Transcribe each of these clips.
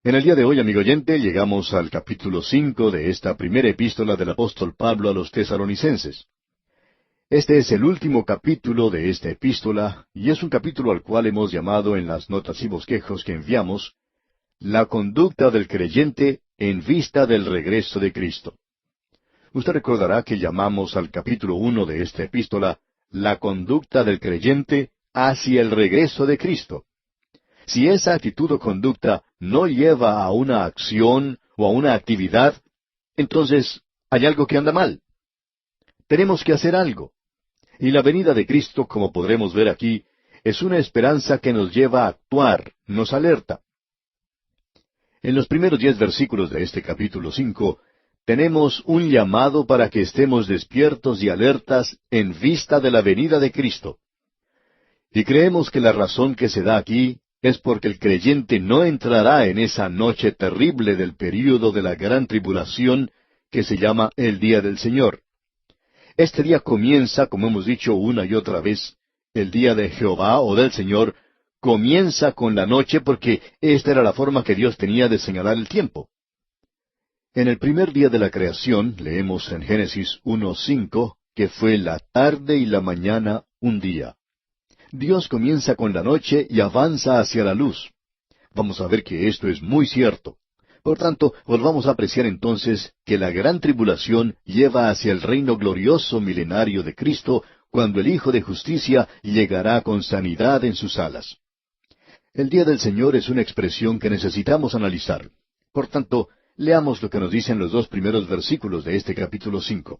En el día de hoy, amigo oyente, llegamos al capítulo 5 de esta primera epístola del apóstol Pablo a los tesalonicenses. Este es el último capítulo de esta epístola, y es un capítulo al cual hemos llamado en las notas y bosquejos que enviamos, la conducta del creyente en vista del regreso de Cristo. Usted recordará que llamamos al capítulo 1 de esta epístola, la conducta del creyente hacia el regreso de Cristo. Si esa actitud o conducta no lleva a una acción o a una actividad, entonces hay algo que anda mal. Tenemos que hacer algo. Y la venida de Cristo, como podremos ver aquí, es una esperanza que nos lleva a actuar, nos alerta. En los primeros 10 versículos de este capítulo 5, tenemos un llamado para que estemos despiertos y alertas en vista de la venida de Cristo. Y creemos que la razón que se da aquí es porque el creyente no entrará en esa noche terrible del período de la gran tribulación que se llama el Día del Señor. Este día comienza, como hemos dicho una y otra vez, el día de Jehová o del Señor, comienza con la noche porque esta era la forma que Dios tenía de señalar el tiempo. En el primer día de la creación, leemos en Génesis 1:5, que fue la tarde y la mañana un día. Dios comienza con la noche y avanza hacia la luz. Vamos a ver que esto es muy cierto. Por tanto, volvamos a apreciar entonces que la gran tribulación lleva hacia el reino glorioso milenario de Cristo, cuando el Hijo de Justicia llegará con sanidad en sus alas. El día del Señor es una expresión que necesitamos analizar. Por tanto, leamos lo que nos dicen los 2 primeros versículos de este capítulo 5.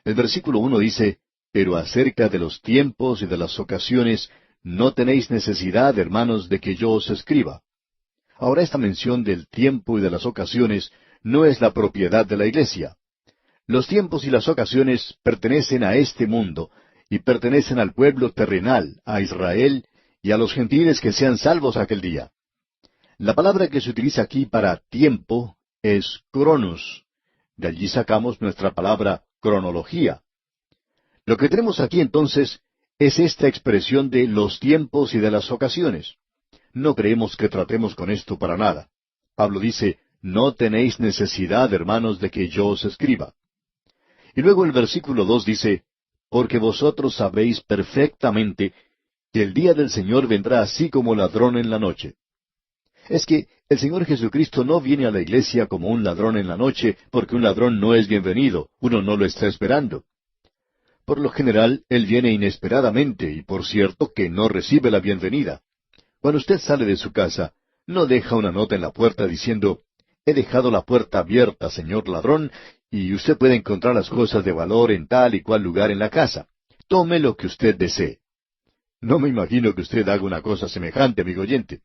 El versículo 1 dice, «Pero acerca de los tiempos y de las ocasiones, no tenéis necesidad, hermanos, de que yo os escriba». Ahora, esta mención del tiempo y de las ocasiones no es la propiedad de la iglesia. Los tiempos y las ocasiones pertenecen a este mundo, y pertenecen al pueblo terrenal, a Israel, y a los gentiles que sean salvos aquel día. La palabra que se utiliza aquí para tiempo es cronos. De allí sacamos nuestra palabra cronología. Lo que tenemos aquí entonces es esta expresión de los tiempos y de las ocasiones. No creemos que tratemos con esto para nada. Pablo dice, «No tenéis necesidad, hermanos, de que yo os escriba». Y luego el versículo 2 dice, «Porque vosotros sabéis perfectamente que el día del Señor vendrá así como ladrón en la noche». Es que el Señor Jesucristo no viene a la iglesia como un ladrón en la noche, porque un ladrón no es bienvenido, uno no lo está esperando. Por lo general, Él viene inesperadamente, y por cierto que no recibe la bienvenida. Cuando usted sale de su casa, no deja una nota en la puerta diciendo, «He dejado la puerta abierta, señor ladrón, y usted puede encontrar las cosas de valor en tal y cual lugar en la casa. Tome lo que usted desee». No me imagino que usted haga una cosa semejante, amigo oyente.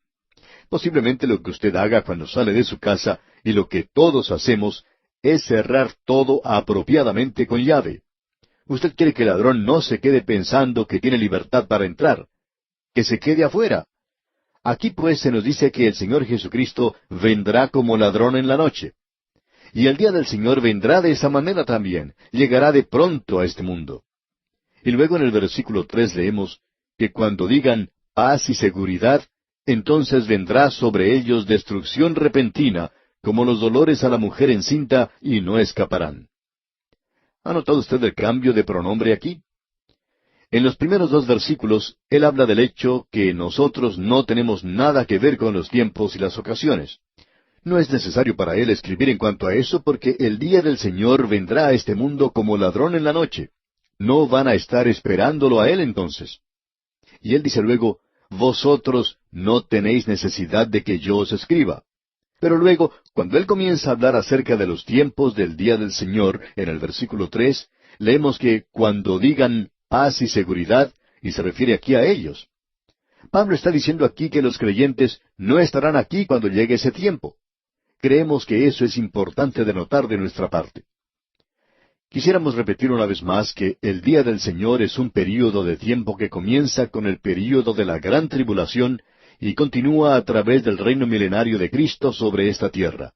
Posiblemente lo que usted haga cuando sale de su casa, y lo que todos hacemos, es cerrar todo apropiadamente con llave. Usted quiere que el ladrón no se quede pensando que tiene libertad para entrar, que se quede afuera. Aquí pues se nos dice que el Señor Jesucristo vendrá como ladrón en la noche. Y el día del Señor vendrá de esa manera también, llegará de pronto a este mundo. Y luego en el versículo 3 leemos que cuando digan paz y seguridad, entonces vendrá sobre ellos destrucción repentina, como los dolores a la mujer encinta, y no escaparán. ¿Ha notado usted el cambio de pronombre aquí? En los primeros 2 versículos, él habla del hecho que nosotros no tenemos nada que ver con los tiempos y las ocasiones. No es necesario para él escribir en cuanto a eso porque el día del Señor vendrá a este mundo como ladrón en la noche. No van a estar esperándolo a él entonces. Y él dice luego, «Vosotros no tenéis necesidad de que yo os escriba». Pero luego, cuando él comienza a hablar acerca de los tiempos del día del Señor, en el versículo 3, leemos que cuando digan paz y seguridad, y se refiere aquí a ellos. Pablo está diciendo aquí que los creyentes no estarán aquí cuando llegue ese tiempo. Creemos que eso es importante de notar de nuestra parte. Quisiéramos repetir una vez más que el día del Señor es un período de tiempo que comienza con el período de la gran tribulación y continúa a través del reino milenario de Cristo sobre esta tierra.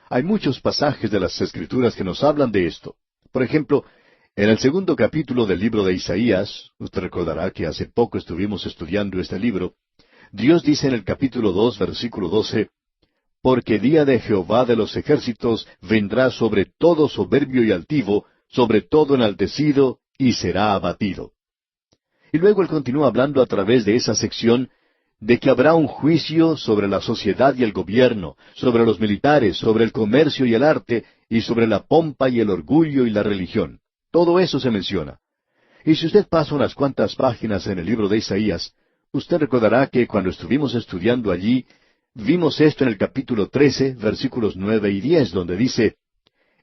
Hay muchos pasajes de las Escrituras que nos hablan de esto. Por ejemplo, en el 2º capítulo del libro de Isaías, usted recordará que hace poco estuvimos estudiando este libro, Dios dice en el capítulo 2, versículo 12, porque día de Jehová de los ejércitos vendrá sobre todo soberbio y altivo, sobre todo enaltecido, y será abatido. Y luego él continúa hablando a través de esa sección de que habrá un juicio sobre la sociedad y el gobierno, sobre los militares, sobre el comercio y el arte, y sobre la pompa y el orgullo y la religión. Todo eso se menciona. Y si usted pasa unas cuantas páginas en el libro de Isaías, usted recordará que cuando estuvimos estudiando allí, vimos esto en el capítulo 13, versículos 9 y 10, donde dice,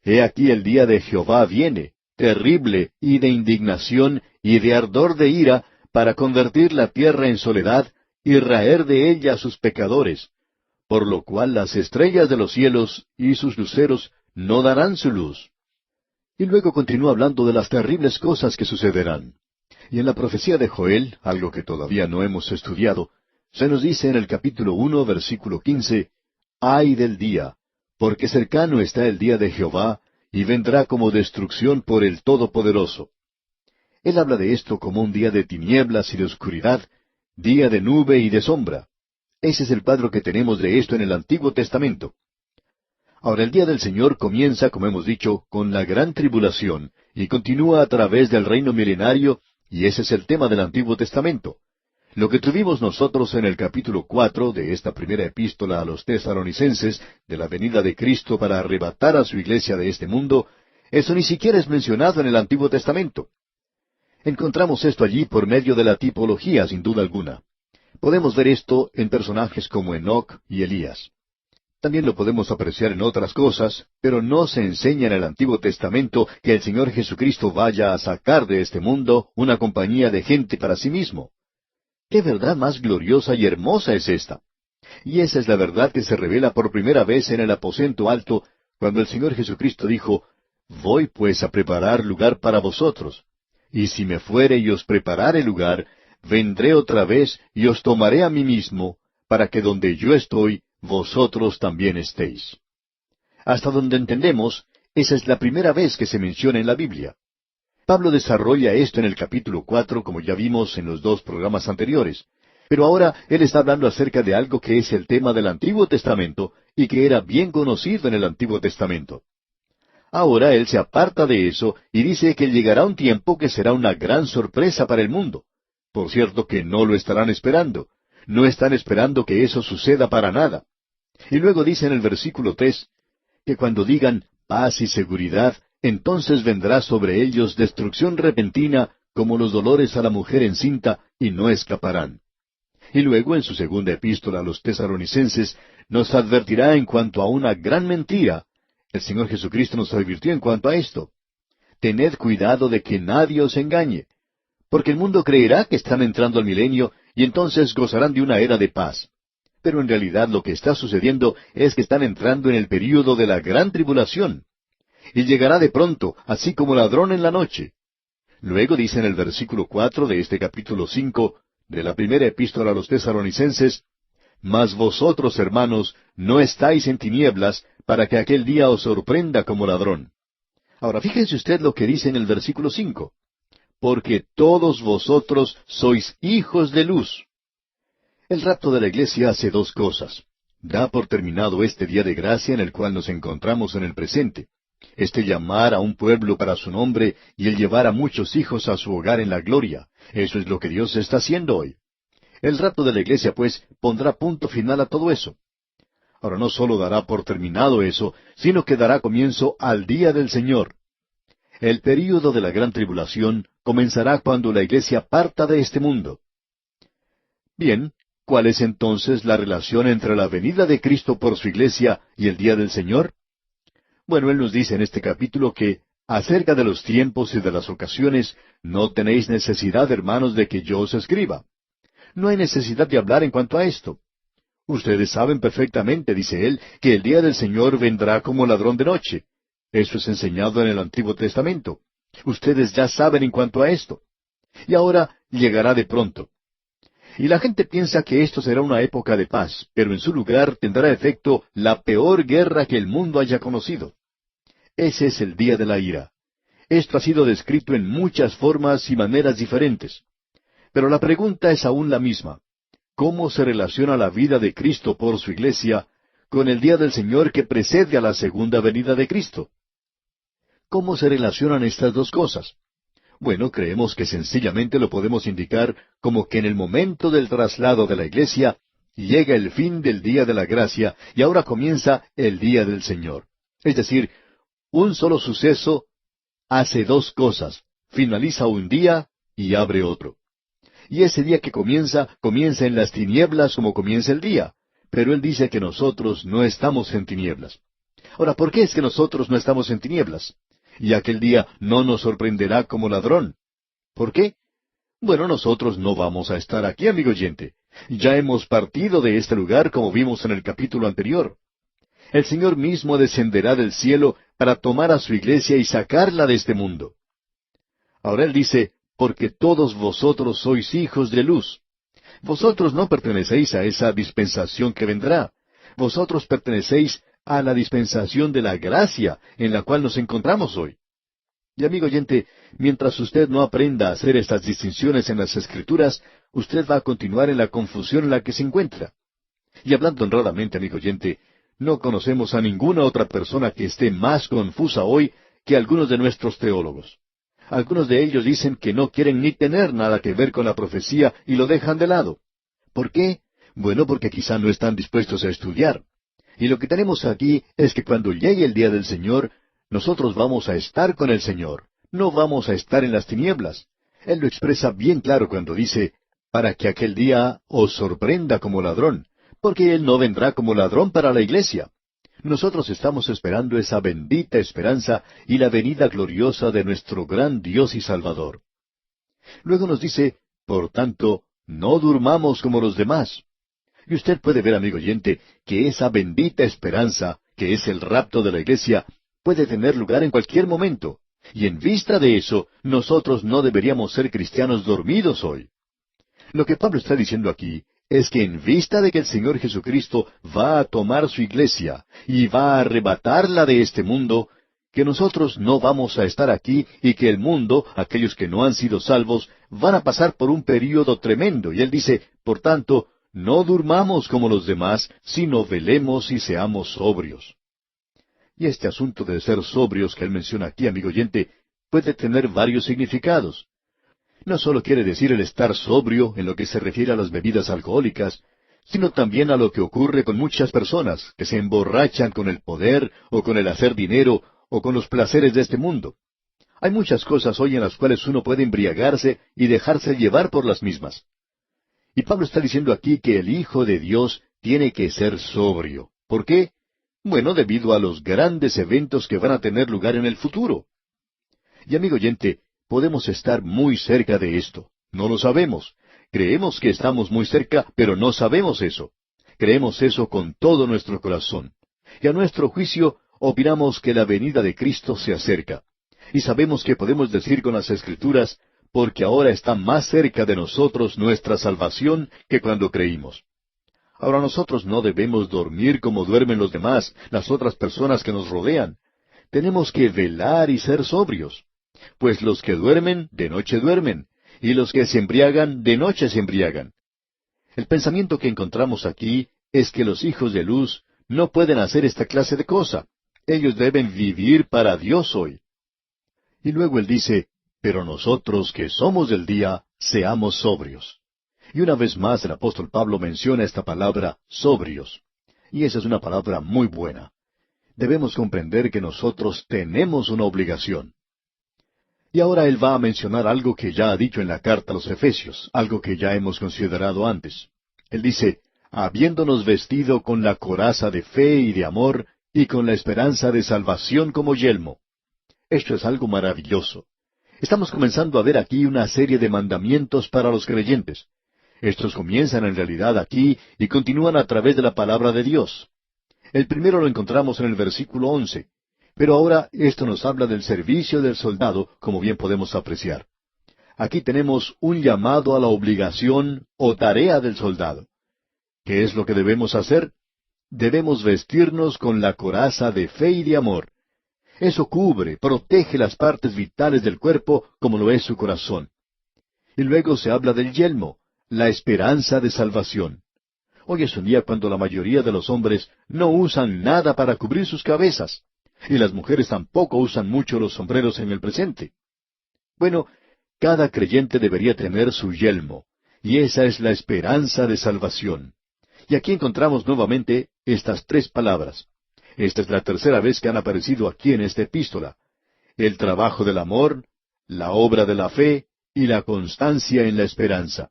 He aquí el día de Jehová viene, terrible y de indignación y de ardor de ira, para convertir la tierra en soledad y raer de ella a sus pecadores, por lo cual las estrellas de los cielos y sus luceros no darán su luz. Y luego continúa hablando de las terribles cosas que sucederán. Y en la profecía de Joel, algo que todavía no hemos estudiado, se nos dice en el capítulo 1, versículo 15, Ay del día, porque cercano está el día de Jehová, y vendrá como destrucción por el Todopoderoso. Él habla de esto como un día de tinieblas y de oscuridad, día de nube y de sombra. Ese es el cuadro que tenemos de esto en el Antiguo Testamento. Ahora el día del Señor comienza, como hemos dicho, con la gran tribulación, y continúa a través del reino milenario, y ese es el tema del Antiguo Testamento. Lo que tuvimos nosotros en el capítulo 4 de esta primera epístola a los tesalonicenses, de la venida de Cristo para arrebatar a su iglesia de este mundo, eso ni siquiera es mencionado en el Antiguo Testamento. Encontramos esto allí por medio de la tipología, sin duda alguna. Podemos ver esto en personajes como Enoc y Elías. También lo podemos apreciar en otras cosas, pero no se enseña en el Antiguo Testamento que el Señor Jesucristo vaya a sacar de este mundo una compañía de gente para sí mismo. ¡Qué verdad más gloriosa y hermosa es esta! Y esa es la verdad que se revela por primera vez en el aposento alto, cuando el Señor Jesucristo dijo, Voy pues a preparar lugar para vosotros. Y si me fuere y os preparare lugar, vendré otra vez y os tomaré a mí mismo, para que donde yo estoy, vosotros también estéis. Hasta donde entendemos, esa es la primera vez que se menciona en la Biblia. Pablo desarrolla esto en el capítulo 4, como ya vimos en los dos programas anteriores. Pero ahora él está hablando acerca de algo que es el tema del Antiguo Testamento y que era bien conocido en el Antiguo Testamento. Ahora él se aparta de eso y dice que llegará un tiempo que será una gran sorpresa para el mundo. Por cierto que no lo estarán esperando. No están esperando que eso suceda para nada. Y luego dice en el versículo 3, que cuando digan paz y seguridad, entonces vendrá sobre ellos destrucción repentina, como los dolores a la mujer encinta, y no escaparán. Y luego en su segunda epístola a los tesalonicenses nos advertirá en cuanto a una gran mentira. El Señor Jesucristo nos advirtió en cuanto a esto. Tened cuidado de que nadie os engañe, porque el mundo creerá que están entrando al milenio y entonces gozarán de una era de paz. Pero en realidad lo que está sucediendo es que están entrando en el período de la gran tribulación. Y llegará de pronto, así como ladrón en la noche. Luego dice en el versículo 4 de este capítulo 5, de la primera epístola a los tesalonicenses, Mas vosotros, hermanos, no estáis en tinieblas, para que aquel día os sorprenda como ladrón. Ahora fíjense usted lo que dice en el versículo 5. Porque todos vosotros sois hijos de luz. El rapto de la iglesia hace dos cosas. Da por terminado este día de gracia en el cual nos encontramos en el presente. Este llamar a un pueblo para su nombre y el llevar a muchos hijos a su hogar en la gloria. Eso es lo que Dios está haciendo hoy. El rapto de la iglesia, pues, pondrá punto final a todo eso. Ahora no solo dará por terminado eso, sino que dará comienzo al día del Señor. El período de la gran tribulación comenzará cuando la iglesia parta de este mundo. Bien, ¿cuál es entonces la relación entre la venida de Cristo por su iglesia y el día del Señor? Bueno, Él nos dice en este capítulo que, acerca de los tiempos y de las ocasiones, no tenéis necesidad, hermanos, de que yo os escriba. No hay necesidad de hablar en cuanto a esto. Ustedes saben perfectamente, dice Él, que el día del Señor vendrá como ladrón de noche. Eso es enseñado en el Antiguo Testamento. Ustedes ya saben en cuanto a esto. Y ahora llegará de pronto. Y la gente piensa que esto será una época de paz, pero en su lugar tendrá efecto la peor guerra que el mundo haya conocido. Ese es el día de la ira. Esto ha sido descrito en muchas formas y maneras diferentes. Pero la pregunta es aún la misma. ¿Cómo se relaciona la vida de Cristo por su iglesia con el día del Señor que precede a la segunda venida de Cristo. ¿Cómo se relacionan estas dos cosas? Bueno, creemos que sencillamente lo podemos indicar como que en el momento del traslado de la iglesia llega el fin del día de la gracia y ahora comienza el día del Señor. Es decir, un solo suceso hace dos cosas, finaliza un día y abre otro. Y ese día que comienza en las tinieblas como comienza el día, pero Él dice que nosotros no estamos en tinieblas. Ahora, ¿por qué es que nosotros no estamos en tinieblas? Y aquel día no nos sorprenderá como ladrón. ¿Por qué? Bueno, nosotros no vamos a estar aquí, amigo oyente. Ya hemos partido de este lugar como vimos en el capítulo anterior. El Señor mismo descenderá del cielo para tomar a su iglesia y sacarla de este mundo. Ahora Él dice, porque todos vosotros sois hijos de luz. Vosotros no pertenecéis a esa dispensación que vendrá. Vosotros pertenecéis a la dispensación de la gracia en la cual nos encontramos hoy. Y amigo oyente, mientras usted no aprenda a hacer estas distinciones en las Escrituras, usted va a continuar en la confusión en la que se encuentra. Y hablando honradamente, amigo oyente, no conocemos a ninguna otra persona que esté más confusa hoy que algunos de nuestros teólogos. Algunos de ellos dicen que no quieren ni tener nada que ver con la profecía y lo dejan de lado. ¿Por qué? Bueno, porque quizá no están dispuestos a estudiar. Y lo que tenemos aquí es que cuando llegue el día del Señor, nosotros vamos a estar con el Señor. No vamos a estar en las tinieblas. Él lo expresa bien claro cuando dice, para que aquel día os sorprenda como ladrón, porque Él no vendrá como ladrón para la iglesia. Nosotros estamos esperando esa bendita esperanza y la venida gloriosa de nuestro gran Dios y Salvador. Luego nos dice, por tanto, no durmamos como los demás. Y usted puede ver, amigo oyente, que esa bendita esperanza, que es el rapto de la iglesia, puede tener lugar en cualquier momento. Y en vista de eso, nosotros no deberíamos ser cristianos dormidos hoy. Lo que Pablo está diciendo aquí es que en vista de que el Señor Jesucristo va a tomar su iglesia y va a arrebatarla de este mundo, que nosotros no vamos a estar aquí y que el mundo, aquellos que no han sido salvos, van a pasar por un período tremendo. Y él dice, por tanto, no durmamos como los demás, sino velemos y seamos sobrios. Y este asunto de ser sobrios que él menciona aquí, amigo oyente, puede tener varios significados. No solo quiere decir el estar sobrio en lo que se refiere a las bebidas alcohólicas, sino también a lo que ocurre con muchas personas que se emborrachan con el poder o con el hacer dinero o con los placeres de este mundo. Hay muchas cosas hoy en las cuales uno puede embriagarse y dejarse llevar por las mismas. Y Pablo está diciendo aquí que el Hijo de Dios tiene que ser sobrio. ¿Por qué? Bueno, debido a los grandes eventos que van a tener lugar en el futuro. Y amigo oyente, podemos estar muy cerca de esto. No lo sabemos. Creemos que estamos muy cerca, pero no sabemos eso. Creemos eso con todo nuestro corazón. Y a nuestro juicio, opinamos que la venida de Cristo se acerca. Y sabemos que podemos decir con las Escrituras, porque ahora está más cerca de nosotros nuestra salvación que cuando creímos. Ahora nosotros no debemos dormir como duermen los demás, las otras personas que nos rodean. Tenemos que velar y ser sobrios. Pues los que duermen, de noche duermen, y los que se embriagan, de noche se embriagan. El pensamiento que encontramos aquí es que los hijos de luz no pueden hacer esta clase de cosa. Ellos deben vivir para Dios hoy. Y luego él dice, pero nosotros que somos del día, seamos sobrios. Y una vez más el apóstol Pablo menciona esta palabra, sobrios. Y esa es una palabra muy buena. Debemos comprender que nosotros tenemos una obligación. Y ahora él va a mencionar algo que ya ha dicho en la carta a los Efesios, algo que ya hemos considerado antes. Él dice, habiéndonos vestido con la coraza de fe y de amor, y con la esperanza de salvación como yelmo. Esto es algo maravilloso. Estamos comenzando a ver aquí una serie de mandamientos para los creyentes. Estos comienzan en realidad aquí y continúan a través de la palabra de Dios. El primero lo encontramos en el versículo 11. Pero ahora esto nos habla del servicio del soldado, como bien podemos apreciar. Aquí tenemos un llamado a la obligación o tarea del soldado. ¿Qué es lo que debemos hacer? Debemos vestirnos con la coraza de fe y de amor. Eso cubre, protege las partes vitales del cuerpo como lo es su corazón. Y luego se habla del yelmo, la esperanza de salvación. Hoy es un día cuando la mayoría de los hombres no usan nada para cubrir sus cabezas, y las mujeres tampoco usan mucho los sombreros en el presente. Bueno, cada creyente debería tener su yelmo, y esa es la esperanza de salvación. Y aquí encontramos nuevamente estas tres palabras. Esta es la tercera vez que han aparecido aquí en esta epístola. El trabajo del amor, la obra de la fe y la constancia en la esperanza.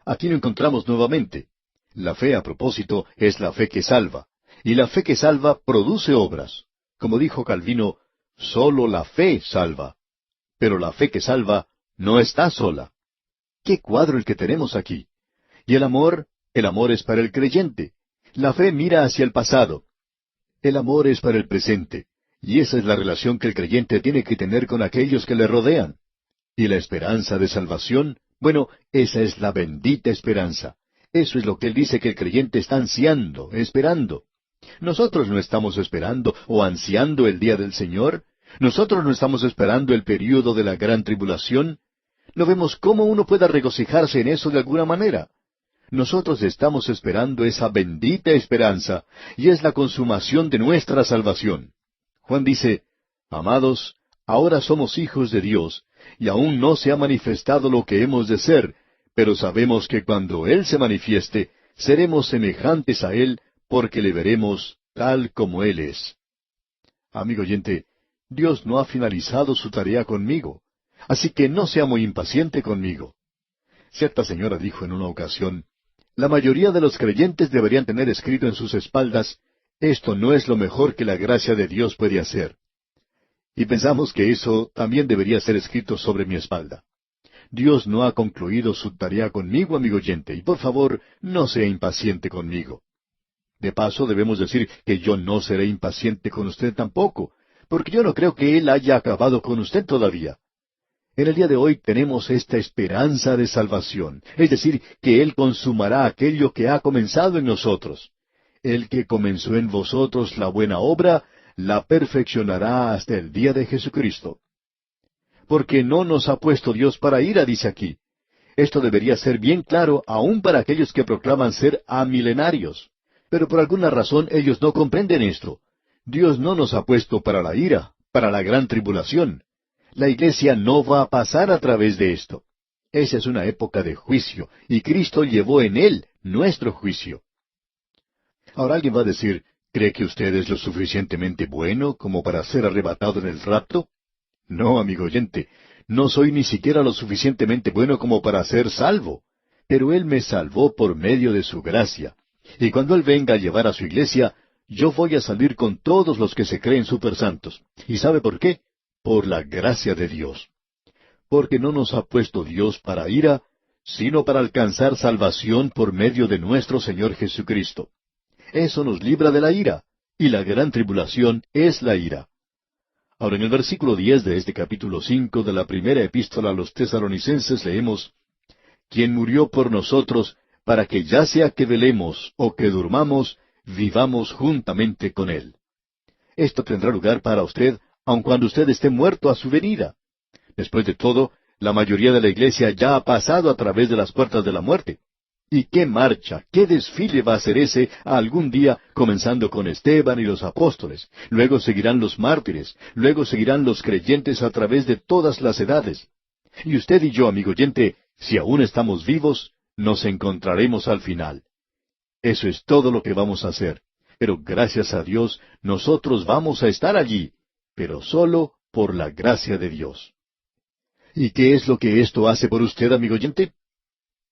Aquí lo encontramos nuevamente. La fe, a propósito, es la fe que salva. Y la fe que salva produce obras. Como dijo Calvino, solo la fe salva. Pero la fe que salva no está sola. ¡Qué cuadro el que tenemos aquí! Y el amor es para el creyente. La fe mira hacia el pasado. El amor es para el presente. Y esa es la relación que el creyente tiene que tener con aquellos que le rodean. Y la esperanza de salvación, bueno, esa es la bendita esperanza. Eso es lo que él dice que el creyente está ansiando, esperando. Nosotros no estamos esperando o ansiando el día del Señor. Nosotros no estamos esperando el período de la gran tribulación. No vemos cómo uno pueda regocijarse en eso de alguna manera. Nosotros estamos esperando esa bendita esperanza, y es la consumación de nuestra salvación. Juan dice, Amados, ahora somos hijos de Dios, y aún no se ha manifestado lo que hemos de ser, pero sabemos que cuando Él se manifieste, seremos semejantes a Él, porque le veremos tal como Él es. Amigo oyente, Dios no ha finalizado su tarea conmigo, así que no sea muy impaciente conmigo. Cierta señora dijo en una ocasión, la mayoría de los creyentes deberían tener escrito en sus espaldas, esto no es lo mejor que la gracia de Dios puede hacer. Y pensamos que eso también debería ser escrito sobre mi espalda. Dios no ha concluido su tarea conmigo, amigo oyente, y por favor, no sea impaciente conmigo. De paso, debemos decir que yo no seré impaciente con usted tampoco, porque yo no creo que Él haya acabado con usted todavía. En el día de hoy tenemos esta esperanza de salvación, es decir, que Él consumará aquello que ha comenzado en nosotros. El que comenzó en vosotros la buena obra, la perfeccionará hasta el día de Jesucristo. Porque no nos ha puesto Dios para ira, dice aquí. Esto debería ser bien claro aún para aquellos que proclaman ser amilenarios. Pero por alguna razón ellos no comprenden esto. Dios no nos ha puesto para la ira, para la gran tribulación. La iglesia no va a pasar a través de esto. Esa es una época de juicio, y Cristo llevó en Él nuestro juicio. Ahora alguien va a decir, ¿cree que usted es lo suficientemente bueno como para ser arrebatado en el rapto? No, amigo oyente, no soy ni siquiera lo suficientemente bueno como para ser salvo, pero Él me salvó por medio de su gracia. Y cuando Él venga a llevar a su iglesia, yo voy a salir con todos los que se creen supersantos. ¿Y sabe por qué? Por la gracia de Dios. Porque no nos ha puesto Dios para ira, sino para alcanzar salvación por medio de nuestro Señor Jesucristo. Eso nos libra de la ira, y la gran tribulación es la ira. Ahora en el versículo 10 de este capítulo 5 de la primera epístola a los Tesalonicenses leemos, quien murió por nosotros, para que ya sea que velemos o que durmamos, vivamos juntamente con Él. Esto tendrá lugar para usted, aun cuando usted esté muerto a su venida. Después de todo, la mayoría de la iglesia ya ha pasado a través de las puertas de la muerte. ¿Y qué marcha, qué desfile va a ser ese algún día, comenzando con Esteban y los apóstoles? Luego seguirán los mártires, luego seguirán los creyentes a través de todas las edades. Y usted y yo, amigo oyente, si aún estamos vivos, nos encontraremos al final. Eso es todo lo que vamos a hacer. Pero gracias a Dios, nosotros vamos a estar allí, pero solo por la gracia de Dios. ¿Y qué es lo que esto hace por usted, amigo oyente?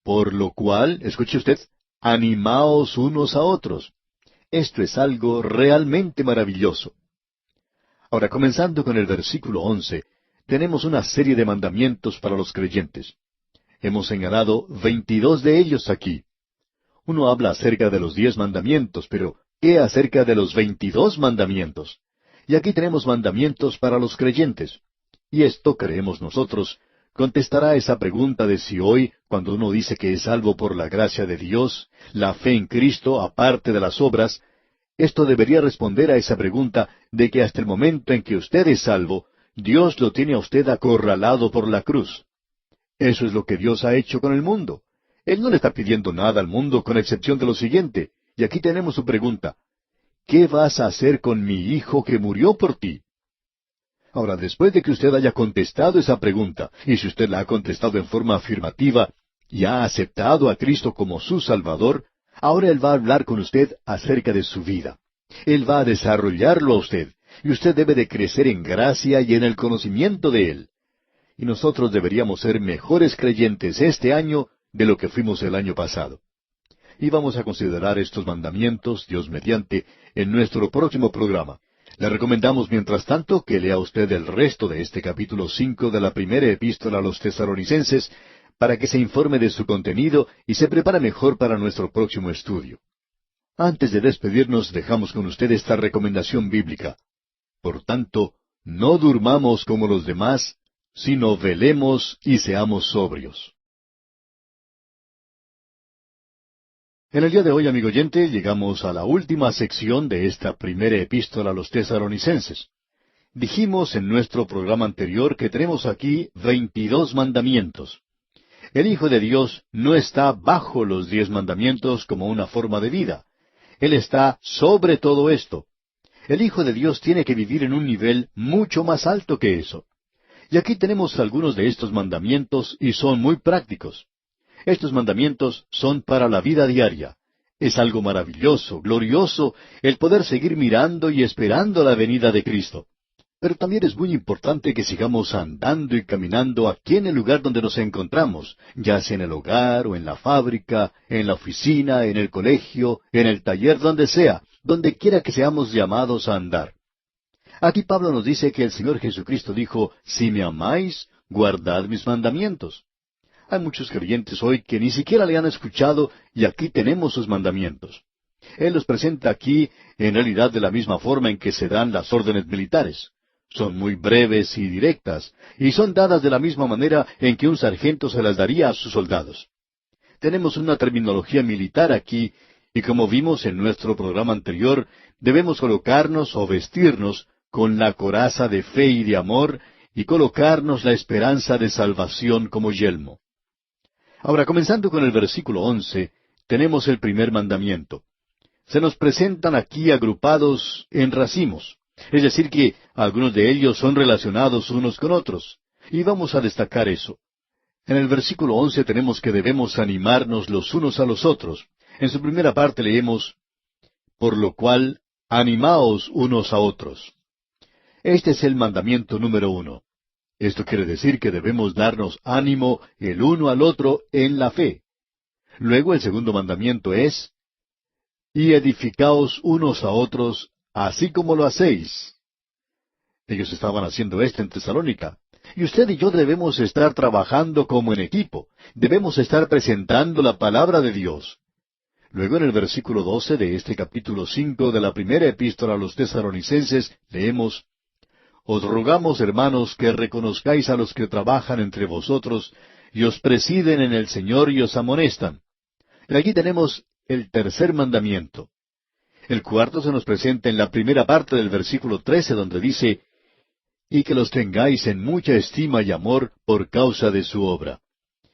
Por lo cual, escuche usted, animaos unos a otros. Esto es algo realmente maravilloso. Ahora, comenzando con el versículo 11, tenemos una serie de mandamientos para los creyentes. Hemos señalado 22 de ellos aquí. Uno habla acerca de los 10 mandamientos, pero ¿qué acerca de los 22 mandamientos? Y aquí tenemos mandamientos para los creyentes. Y esto, creemos nosotros, contestará esa pregunta de si hoy, cuando uno dice que es salvo por la gracia de Dios, la fe en Cristo, aparte de las obras, esto debería responder a esa pregunta de que hasta el momento en que usted es salvo, Dios lo tiene a usted acorralado por la cruz. Eso es lo que Dios ha hecho con el mundo. Él no le está pidiendo nada al mundo con excepción de lo siguiente. Y aquí tenemos su pregunta. ¿Qué vas a hacer con mi hijo que murió por ti? Ahora, después de que usted haya contestado esa pregunta, y si usted la ha contestado en forma afirmativa y ha aceptado a Cristo como su Salvador, ahora Él va a hablar con usted acerca de su vida. Él va a desarrollarlo a usted, y usted debe de crecer en gracia y en el conocimiento de Él. Y nosotros deberíamos ser mejores creyentes este año de lo que fuimos el año pasado. Y vamos a considerar estos mandamientos, Dios mediante, en nuestro próximo programa. Le recomendamos, mientras tanto, que lea usted el resto de este capítulo 5 de la primera epístola a los Tesalonicenses, para que se informe de su contenido y se prepare mejor para nuestro próximo estudio. Antes de despedirnos, dejamos con usted esta recomendación bíblica. Por tanto, no durmamos como los demás, sino velemos y seamos sobrios. En el día de hoy, amigo oyente, llegamos a la última sección de esta primera epístola a los Tesalonicenses. Dijimos en nuestro programa anterior que tenemos aquí 22 mandamientos. El Hijo de Dios no está bajo los 10 mandamientos como una forma de vida. Él está sobre todo esto. El Hijo de Dios tiene que vivir en un nivel mucho más alto que eso. Y aquí tenemos algunos de estos mandamientos y son muy prácticos. Estos mandamientos son para la vida diaria. Es algo maravilloso, glorioso, el poder seguir mirando y esperando la venida de Cristo. Pero también es muy importante que sigamos andando y caminando aquí en el lugar donde nos encontramos, ya sea en el hogar o en la fábrica, en la oficina, en el colegio, en el taller, donde sea, donde quiera que seamos llamados a andar. Aquí Pablo nos dice que el Señor Jesucristo dijo, si me amáis, guardad mis mandamientos. Hay muchos creyentes hoy que ni siquiera le han escuchado y aquí tenemos sus mandamientos. Él los presenta aquí en realidad de la misma forma en que se dan las órdenes militares. Son muy breves y directas, y son dadas de la misma manera en que un sargento se las daría a sus soldados. Tenemos una terminología militar aquí, y como vimos en nuestro programa anterior, debemos colocarnos o vestirnos con la coraza de fe y de amor, y colocarnos la esperanza de salvación como yelmo. Ahora, comenzando con el versículo 11, tenemos el primer mandamiento. Se nos presentan aquí agrupados en racimos, es decir que algunos de ellos son relacionados unos con otros, y vamos a destacar eso. En el versículo 11 tenemos que debemos animarnos los unos a los otros. En su primera parte leemos, por lo cual, animaos unos a otros. Este es el mandamiento número 1. Esto quiere decir que debemos darnos ánimo el uno al otro en la fe. Luego el segundo mandamiento es, y edificaos unos a otros, así como lo hacéis. Ellos estaban haciendo esto en Tesalónica. Y usted y yo debemos estar trabajando como en equipo. Debemos estar presentando la palabra de Dios. Luego en el versículo 12 de este capítulo 5 de la primera epístola a los Tesalonicenses leemos, os rogamos, hermanos, que reconozcáis a los que trabajan entre vosotros y os presiden en el Señor y os amonestan. Y aquí tenemos el tercer mandamiento. El cuarto se nos presenta en la primera parte del versículo 13, donde dice, y que los tengáis en mucha estima y amor por causa de su obra.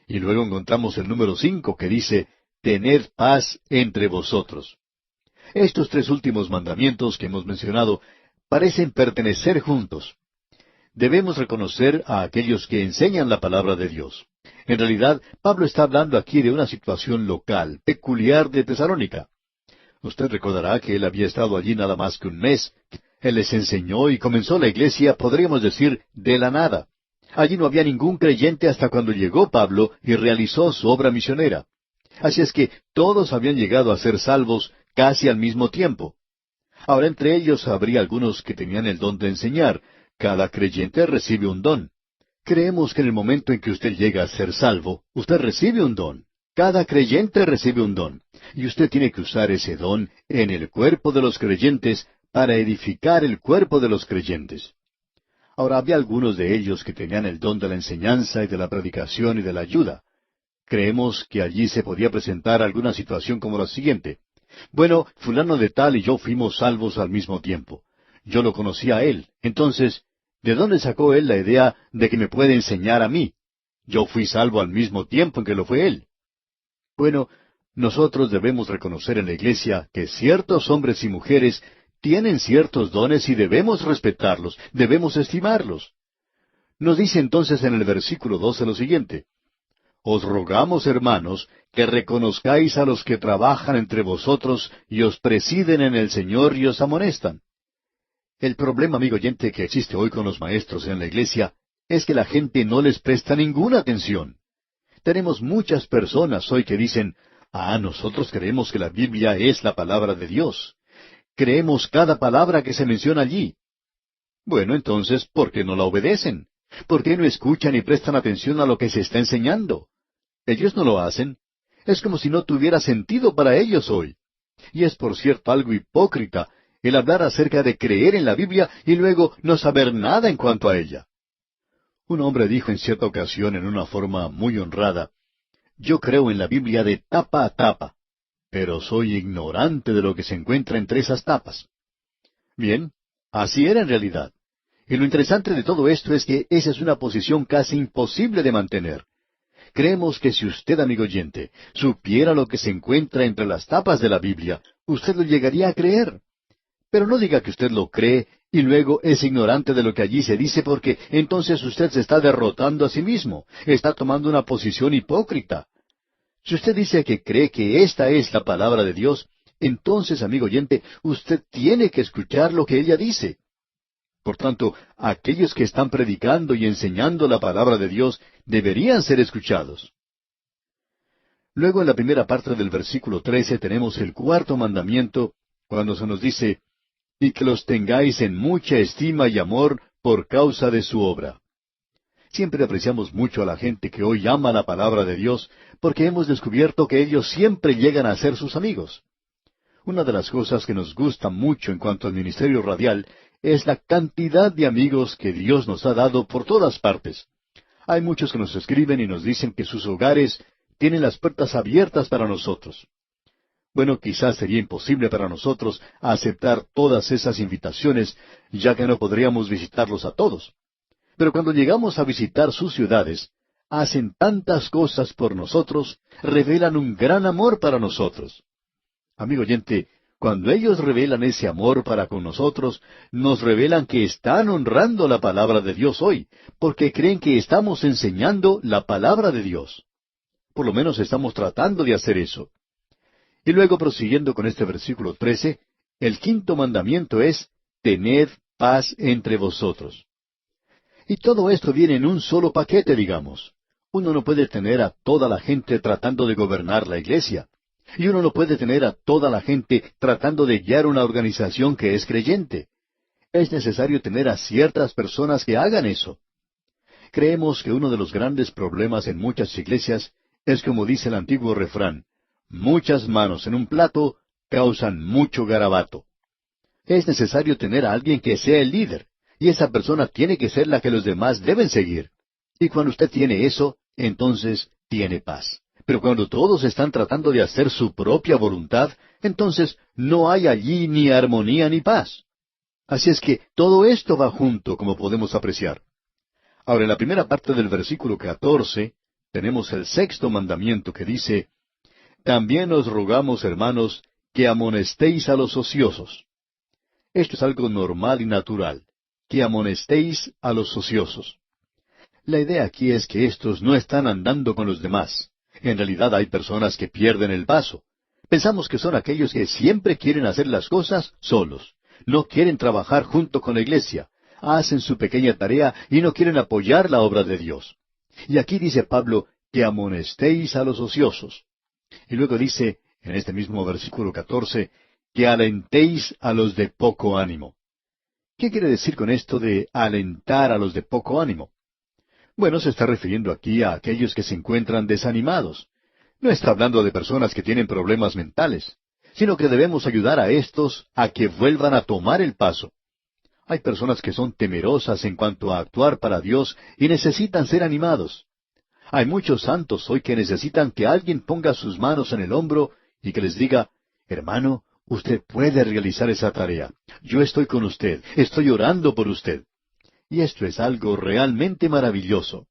Y luego encontramos el número 5, que dice, tened paz entre vosotros. Estos tres últimos mandamientos que hemos mencionado parecen pertenecer juntos. Debemos reconocer a aquellos que enseñan la palabra de Dios. En realidad, Pablo está hablando aquí de una situación local, peculiar de Tesalónica. Usted recordará que él había estado allí nada más que un mes. Él les enseñó y comenzó la iglesia, podríamos decir, de la nada. Allí no había ningún creyente hasta cuando llegó Pablo y realizó su obra misionera. Así es que todos habían llegado a ser salvos casi al mismo tiempo. Ahora entre ellos habría algunos que tenían el don de enseñar. Cada creyente recibe un don. Creemos que en el momento en que usted llega a ser salvo, usted recibe un don. Cada creyente recibe un don. Y usted tiene que usar ese don en el cuerpo de los creyentes para edificar el cuerpo de los creyentes. Ahora había algunos de ellos que tenían el don de la enseñanza y de la predicación y de la ayuda. Creemos que allí se podía presentar alguna situación como la siguiente. Bueno, fulano de tal y yo fuimos salvos al mismo tiempo. Yo lo conocí a él. Entonces, ¿de dónde sacó él la idea de que me puede enseñar a mí? Yo fui salvo al mismo tiempo en que lo fue él. Bueno, nosotros debemos reconocer en la iglesia que ciertos hombres y mujeres tienen ciertos dones y debemos respetarlos, debemos estimarlos. Nos dice entonces en el versículo 12 lo siguiente: Os rogamos, hermanos, que reconozcáis a los que trabajan entre vosotros y os presiden en el Señor y os amonestan. El problema, amigo oyente, que existe hoy con los maestros en la iglesia es que la gente no les presta ninguna atención. Tenemos muchas personas hoy que dicen: nosotros creemos que la Biblia es la palabra de Dios. Creemos cada palabra que se menciona allí. Bueno, entonces, ¿por qué no la obedecen? ¿Por qué no escuchan y prestan atención a lo que se está enseñando? Ellos no lo hacen. Es como si no tuviera sentido para ellos hoy. Y es, por cierto, algo hipócrita el hablar acerca de creer en la Biblia y luego no saber nada en cuanto a ella. Un hombre dijo en cierta ocasión en una forma muy honrada: Yo creo en la Biblia de tapa a tapa, pero soy ignorante de lo que se encuentra entre esas tapas. Bien, así era en realidad. Y lo interesante de todo esto es que esa es una posición casi imposible de mantener. Creemos que si usted, amigo oyente, supiera lo que se encuentra entre las tapas de la Biblia, usted lo llegaría a creer. Pero no diga que usted lo cree y luego es ignorante de lo que allí se dice, porque entonces usted se está derrotando a sí mismo, está tomando una posición hipócrita. Si usted dice que cree que esta es la palabra de Dios, entonces, amigo oyente, usted tiene que escuchar lo que ella dice. Por tanto, aquellos que están predicando y enseñando la palabra de Dios deberían ser escuchados. Luego, en la primera parte del versículo 13, tenemos el cuarto mandamiento, cuando se nos dice: y que los tengáis en mucha estima y amor por causa de su obra. Siempre apreciamos mucho a la gente que hoy ama la palabra de Dios, porque hemos descubierto que ellos siempre llegan a ser sus amigos. Una de las cosas que nos gusta mucho en cuanto al ministerio radial es la cantidad de amigos que Dios nos ha dado por todas partes. Hay muchos que nos escriben y nos dicen que sus hogares tienen las puertas abiertas para nosotros. Bueno, quizás sería imposible para nosotros aceptar todas esas invitaciones, ya que no podríamos visitarlos a todos. Pero cuando llegamos a visitar sus ciudades, hacen tantas cosas por nosotros, revelan un gran amor para nosotros. Amigo oyente, cuando ellos revelan ese amor para con nosotros, nos revelan que están honrando la palabra de Dios hoy, porque creen que estamos enseñando la palabra de Dios. Por lo menos estamos tratando de hacer eso. Y luego, prosiguiendo con este versículo 13, el quinto mandamiento es: tened paz entre vosotros. Y todo esto viene en un solo paquete, digamos. Uno no puede tener a toda la gente tratando de gobernar la iglesia. Y uno no puede tener a toda la gente tratando de guiar una organización que es creyente. Es necesario tener a ciertas personas que hagan eso. Creemos que uno de los grandes problemas en muchas iglesias es, como dice el antiguo refrán: muchas manos en un plato causan mucho garabato. Es necesario tener a alguien que sea el líder, y esa persona tiene que ser la que los demás deben seguir. Y cuando usted tiene eso, entonces tiene paz. Pero cuando todos están tratando de hacer su propia voluntad, entonces no hay allí ni armonía ni paz. Así es que todo esto va junto, como podemos apreciar. Ahora, en la primera parte del versículo 14, tenemos el sexto mandamiento que dice: también os rogamos, hermanos, que amonestéis a los ociosos. Esto es algo normal y natural, que amonestéis a los ociosos. La idea aquí es que estos no están andando con los demás. En realidad hay personas que pierden el paso. Pensamos que son aquellos que siempre quieren hacer las cosas solos. No quieren trabajar junto con la iglesia. Hacen su pequeña tarea y no quieren apoyar la obra de Dios. Y aquí dice Pablo que amonestéis a los ociosos. Y luego dice, en este mismo versículo 14, que alentéis a los de poco ánimo. ¿Qué quiere decir con esto de alentar a los de poco ánimo? Bueno, se está refiriendo aquí a aquellos que se encuentran desanimados. No está hablando de personas que tienen problemas mentales, sino que debemos ayudar a estos a que vuelvan a tomar el paso. Hay personas que son temerosas en cuanto a actuar para Dios y necesitan ser animados. Hay muchos santos hoy que necesitan que alguien ponga sus manos en el hombro y que les diga: hermano, usted puede realizar esa tarea. Yo estoy con usted, estoy orando por usted. Y esto es algo realmente maravilloso.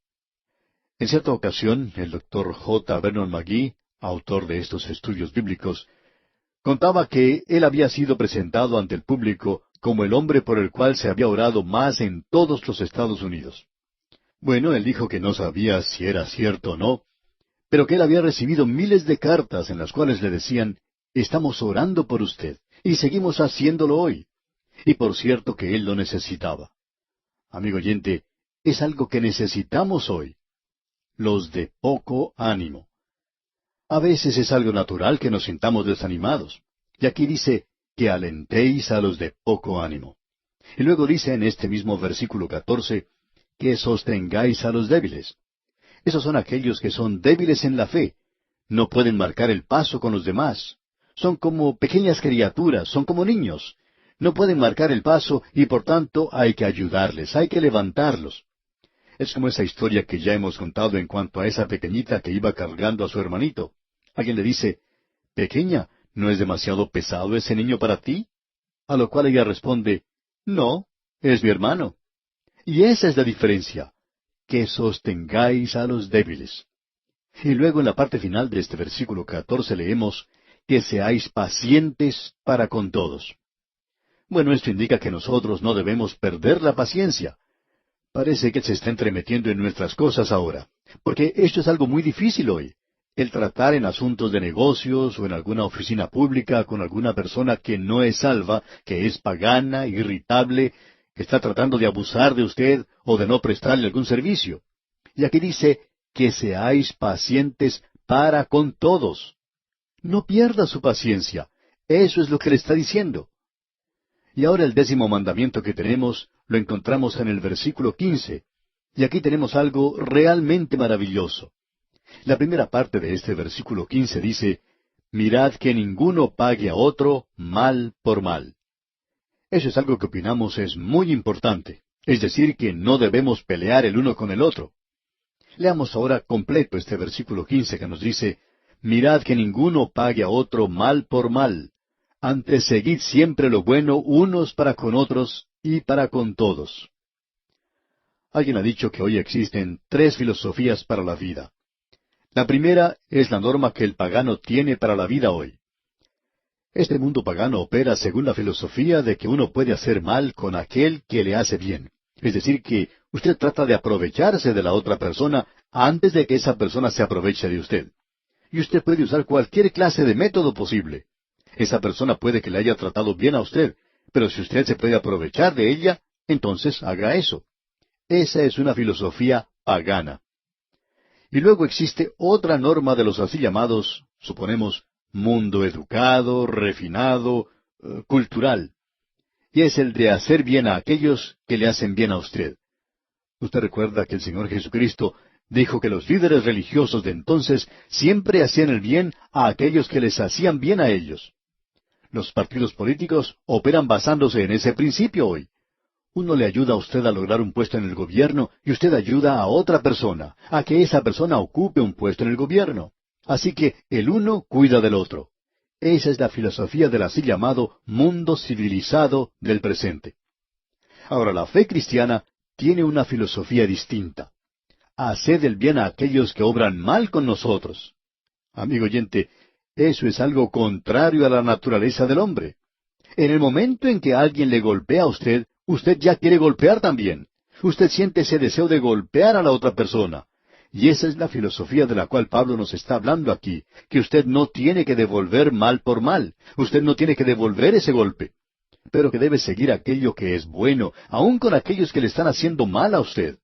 En cierta ocasión, el doctor J. Vernon McGee autor de estos estudios bíblicos, contaba que él había sido presentado ante el público como el hombre por el cual se había orado más en todos los Estados Unidos. Bueno, él dijo que no sabía si era cierto o no, pero que él había recibido miles de cartas en las cuales le decían, estamos orando por usted, y seguimos haciéndolo hoy. Y por cierto que él lo necesitaba. Amigo oyente, es algo que necesitamos hoy. Los de poco ánimo. A veces es algo natural que nos sintamos desanimados. Y aquí dice, que alentéis a los de poco ánimo. Y luego dice en este mismo versículo 14, que sostengáis a los débiles. Esos son aquellos que son débiles en la fe. No pueden marcar el paso con los demás. Son como pequeñas criaturas, son como niños. No pueden marcar el paso y por tanto hay que ayudarles, hay que levantarlos. Es como esa historia que ya hemos contado en cuanto a esa pequeñita que iba cargando a su hermanito. Alguien le dice, pequeña, ¿no es demasiado pesado ese niño para ti? A lo cual ella responde, no, es mi hermano. Y esa es la diferencia, que sostengáis a los débiles. Y luego en la parte final de este versículo 14 leemos, que seáis pacientes para con todos. Bueno, esto indica que nosotros no debemos perder la paciencia. Parece que se está entremetiendo en nuestras cosas ahora, porque esto es algo muy difícil hoy. El tratar en asuntos de negocios o en alguna oficina pública con alguna persona que no es salva, que es pagana, irritable, que está tratando de abusar de usted o de no prestarle algún servicio. Y aquí dice, que seáis pacientes para con todos. No pierda su paciencia. Eso es lo que le está diciendo. Y ahora el 10º mandamiento que tenemos lo encontramos en el versículo 15. Y aquí tenemos algo realmente maravilloso. La primera parte de este versículo 15 dice, mirad que ninguno pague a otro mal por mal. Eso es algo que opinamos es muy importante. Es decir, que no debemos pelear el uno con el otro. Leamos ahora completo este versículo 15 que nos dice, mirad que ninguno pague a otro mal por mal. Antes seguid siempre lo bueno unos para con otros y para con todos. Alguien ha dicho que hoy existen 3 filosofías para la vida. La primera es la norma que el pagano tiene para la vida hoy. Este mundo pagano opera según la filosofía de que uno puede hacer mal con aquel que le hace bien. Es decir, que usted trata de aprovecharse de la otra persona antes de que esa persona se aproveche de usted. Y usted puede usar cualquier clase de método posible. Esa persona puede que le haya tratado bien a usted, pero si usted se puede aprovechar de ella, entonces haga eso. Esa es una filosofía pagana. Y luego existe otra norma de los así llamados, suponemos, mundo educado, refinado, cultural. Y es el de hacer bien a aquellos que le hacen bien a usted. Usted recuerda que el Señor Jesucristo dijo que los líderes religiosos de entonces siempre hacían el bien a aquellos que les hacían bien a ellos. Los partidos políticos operan basándose en ese principio hoy. Uno le ayuda a usted a lograr un puesto en el gobierno y usted ayuda a otra persona, a que esa persona ocupe un puesto en el gobierno. Así que el uno cuida del otro. Esa es la filosofía del así llamado mundo civilizado del presente. Ahora, la fe cristiana tiene una filosofía distinta. Haced el bien a aquellos que obran mal con nosotros. Amigo oyente, eso es algo contrario a la naturaleza del hombre. En el momento en que alguien le golpea a usted, usted ya quiere golpear también. Usted siente ese deseo de golpear a la otra persona. Y esa es la filosofía de la cual Pablo nos está hablando aquí, que usted no tiene que devolver mal por mal. Usted no tiene que devolver ese golpe, pero que debe seguir aquello que es bueno, aun con aquellos que le están haciendo mal a usted.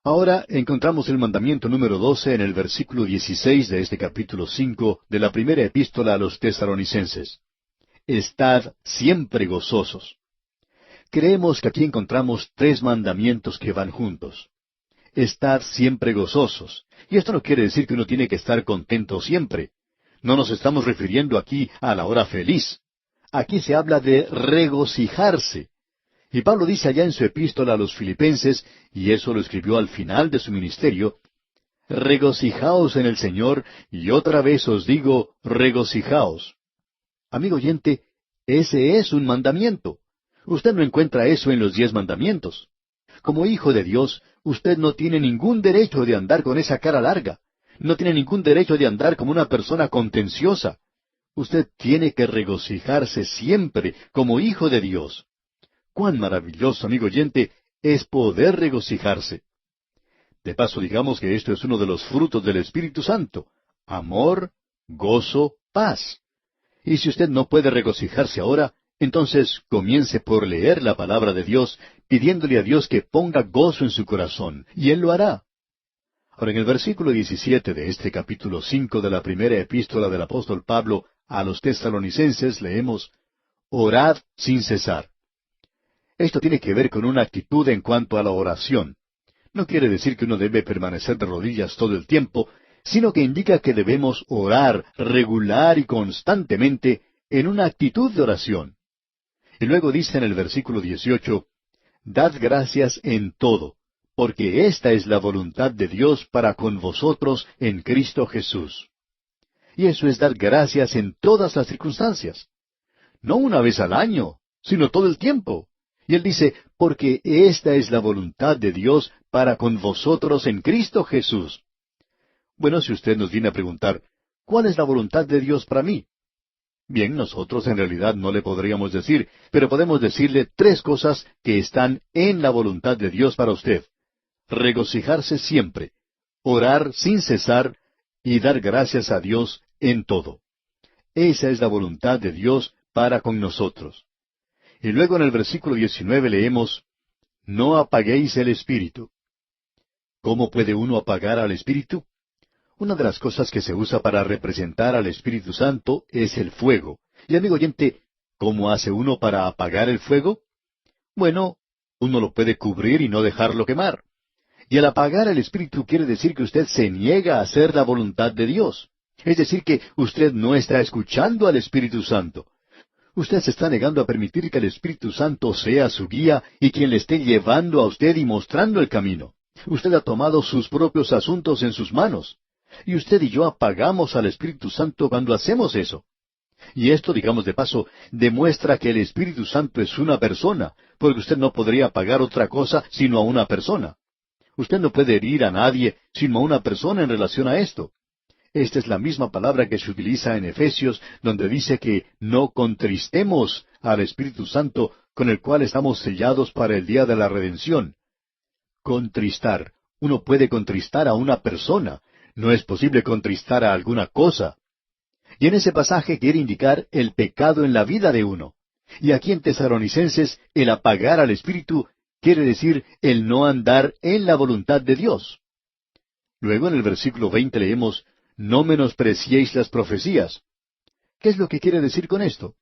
Ahora encontramos el mandamiento número 12 en el versículo 16 de este capítulo 5 de la primera epístola a los Tesalonicenses. Estad siempre gozosos. Creemos que aquí encontramos 3 mandamientos que van juntos. Estad siempre gozosos. Y esto no quiere decir que uno tiene que estar contento siempre. No nos estamos refiriendo aquí a la hora feliz. Aquí se habla de regocijarse. Y Pablo dice allá en su epístola a los Filipenses, y eso lo escribió al final de su ministerio, regocijaos en el Señor, y otra vez os digo, regocijaos. Amigo oyente, ese es un mandamiento. Usted no encuentra eso en los 10 mandamientos. Como hijo de Dios, usted no tiene ningún derecho de andar con esa cara larga. No tiene ningún derecho de andar como una persona contenciosa. Usted tiene que regocijarse siempre como hijo de Dios. Cuán maravilloso, amigo oyente, es poder regocijarse. De paso, digamos que esto es uno de los frutos del Espíritu Santo: amor, gozo, paz. Y si usted no puede regocijarse ahora, entonces comience por leer la palabra de Dios, pidiéndole a Dios que ponga gozo en su corazón, y Él lo hará. Ahora, en el versículo 17 de este capítulo 5 de la primera epístola del apóstol Pablo a los tesalonicenses leemos: Orad sin cesar. Esto tiene que ver con una actitud en cuanto a la oración. No quiere decir que uno debe permanecer de rodillas todo el tiempo, sino que indica que debemos orar regular y constantemente en una actitud de oración. Y luego dice en el versículo 18, Dad gracias en todo, porque esta es la voluntad de Dios para con vosotros en Cristo Jesús. Y eso es dar gracias en todas las circunstancias. No una vez al año, sino todo el tiempo. Y él dice, porque esta es la voluntad de Dios para con vosotros en Cristo Jesús. Bueno, si usted nos viene a preguntar, ¿cuál es la voluntad de Dios para mí? Bien, nosotros en realidad no le podríamos decir, pero podemos decirle tres cosas que están en la voluntad de Dios para usted: regocijarse siempre, orar sin cesar y dar gracias a Dios en todo. Esa es la voluntad de Dios para con nosotros. Y luego en el versículo 19 leemos, No apaguéis el espíritu. ¿Cómo puede uno apagar al espíritu? Una de las cosas que se usa para representar al Espíritu Santo es el fuego. Y amigo oyente, ¿cómo hace uno para apagar el fuego? Bueno, uno lo puede cubrir y no dejarlo quemar. Y al apagar el Espíritu quiere decir que usted se niega a hacer la voluntad de Dios. Es decir, que usted no está escuchando al Espíritu Santo. Usted se está negando a permitir que el Espíritu Santo sea su guía y quien le esté llevando a usted y mostrando el camino. Usted ha tomado sus propios asuntos en sus manos. Y usted y yo apagamos al Espíritu Santo cuando hacemos eso. Y esto, digamos de paso, demuestra que el Espíritu Santo es una persona, porque usted no podría apagar otra cosa sino a una persona. Usted no puede herir a nadie sino a una persona en relación a esto. Esta es la misma palabra que se utiliza en Efesios, donde dice que no contristemos al Espíritu Santo, con el cual estamos sellados para el día de la redención. Contristar. Uno puede contristar a una persona. No es posible contristar a alguna cosa. Y en ese pasaje quiere indicar el pecado en la vida de uno. Y aquí en Tesalonicenses, el apagar al Espíritu quiere decir el no andar en la voluntad de Dios. Luego en el versículo 20 leemos, No menospreciéis las profecías. ¿Qué es lo que quiere decir con esto?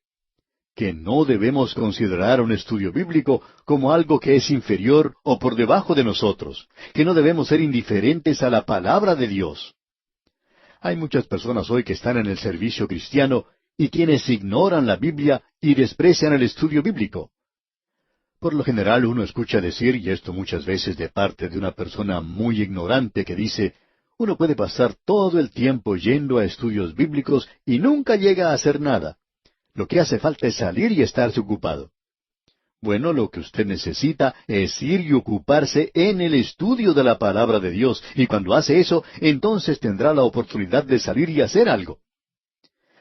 Que no debemos considerar un estudio bíblico como algo que es inferior o por debajo de nosotros, que no debemos ser indiferentes a la palabra de Dios. Hay muchas personas hoy que están en el servicio cristiano y quienes ignoran la Biblia y desprecian el estudio bíblico. Por lo general uno escucha decir, y esto muchas veces de parte de una persona muy ignorante que dice, uno puede pasar todo el tiempo yendo a estudios bíblicos y nunca llega a hacer nada. Lo que hace falta es salir y estarse ocupado. Bueno, lo que usted necesita es ir y ocuparse en el estudio de la palabra de Dios, y cuando hace eso, entonces tendrá la oportunidad de salir y hacer algo.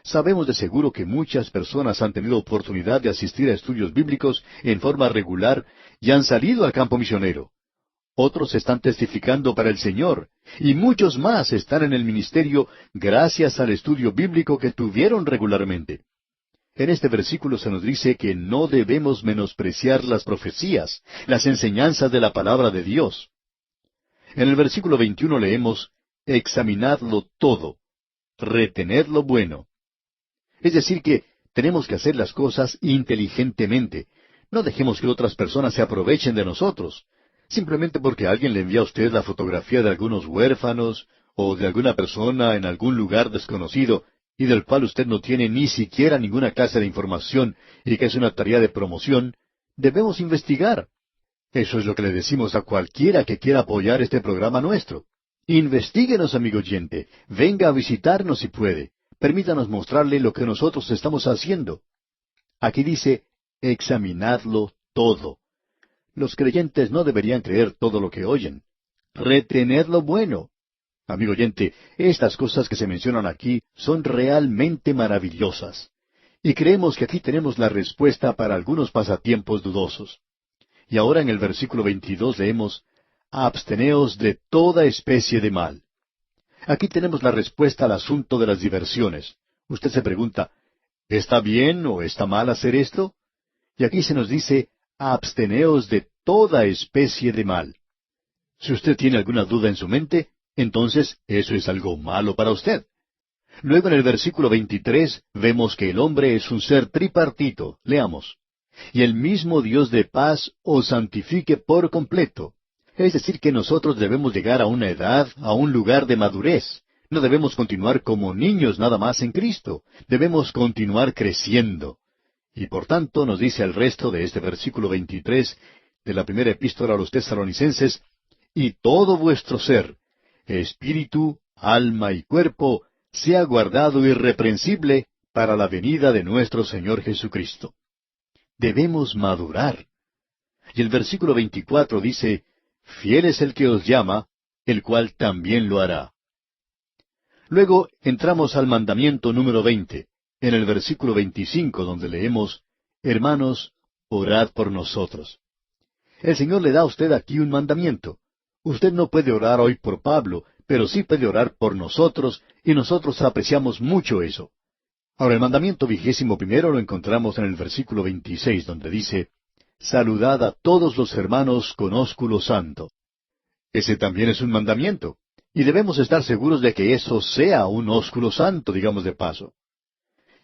Sabemos de seguro que muchas personas han tenido oportunidad de asistir a estudios bíblicos en forma regular y han salido al campo misionero. Otros están testificando para el Señor, y muchos más están en el ministerio gracias al estudio bíblico que tuvieron regularmente. En este versículo se nos dice que no debemos menospreciar las profecías, las enseñanzas de la palabra de Dios. En el versículo 21 leemos, examinadlo todo, retened lo bueno. Es decir que tenemos que hacer las cosas inteligentemente. No dejemos que otras personas se aprovechen de nosotros, simplemente porque alguien le envía a usted la fotografía de algunos huérfanos o de alguna persona en algún lugar desconocido, y del cual usted no tiene ni siquiera ninguna clase de información y que es una tarea de promoción. Debemos investigar. Eso es lo que le decimos a cualquiera que quiera apoyar este programa nuestro. Investíguenos, amigo oyente. Venga a visitarnos si puede. Permítanos mostrarle lo que nosotros estamos haciendo. Aquí dice, examinadlo todo. Los creyentes no deberían creer todo lo que oyen. Retened lo bueno. Amigo oyente, estas cosas que se mencionan aquí son realmente maravillosas. Y creemos que aquí tenemos la respuesta para algunos pasatiempos dudosos. Y ahora en el versículo 22 leemos, absteneos de toda especie de mal. Aquí tenemos la respuesta al asunto de las diversiones. Usted se pregunta, ¿está bien o está mal hacer esto? Y aquí se nos dice, absteneos de toda especie de mal. Si usted tiene alguna duda en su mente, entonces eso es algo malo para usted. Luego en el versículo 23 vemos que el hombre es un ser tripartito. Leamos. Y el mismo Dios de paz os santifique por completo. Es decir, que nosotros debemos llegar a una edad, a un lugar de madurez. No debemos continuar como niños nada más en Cristo. Debemos continuar creciendo. Y por tanto nos dice el resto de este versículo 23 de la primera epístola a los Tesalonicenses, y todo vuestro ser, espíritu, alma y cuerpo, sea guardado irreprensible para la venida de nuestro Señor Jesucristo. Debemos madurar. Y el versículo 24 dice, fiel es el que os llama, el cual también lo hará. Luego entramos al mandamiento número 20, en el versículo 25, donde leemos, hermanos, orad por nosotros. El Señor le da a usted aquí un mandamiento. Usted no puede orar hoy por Pablo, pero sí puede orar por nosotros, y nosotros apreciamos mucho eso. Ahora, el mandamiento 21 lo encontramos en el versículo 26, donde dice, saludad a todos los hermanos con ósculo santo. Ese también es un mandamiento, y debemos estar seguros de que eso sea un ósculo santo, digamos de paso.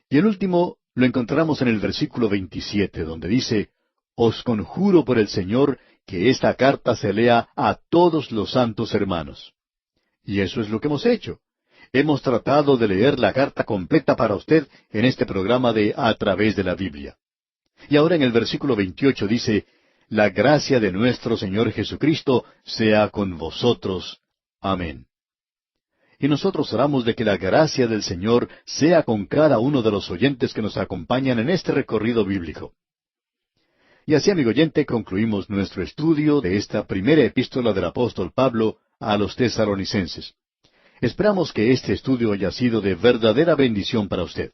Y el último lo encontramos en el versículo 27, donde dice, os conjuro por el Señor que esta carta se lea a todos los santos hermanos. Y eso es lo que hemos hecho. Hemos tratado de leer la carta completa para usted en este programa de A través de la Biblia. Y ahora en el versículo 28 dice, la gracia de nuestro Señor Jesucristo sea con vosotros. Amén. Y nosotros oramos de que la gracia del Señor sea con cada uno de los oyentes que nos acompañan en este recorrido bíblico. Y así, amigo oyente, concluimos nuestro estudio de esta primera epístola del apóstol Pablo a los Tesalonicenses. Esperamos que este estudio haya sido de verdadera bendición para usted.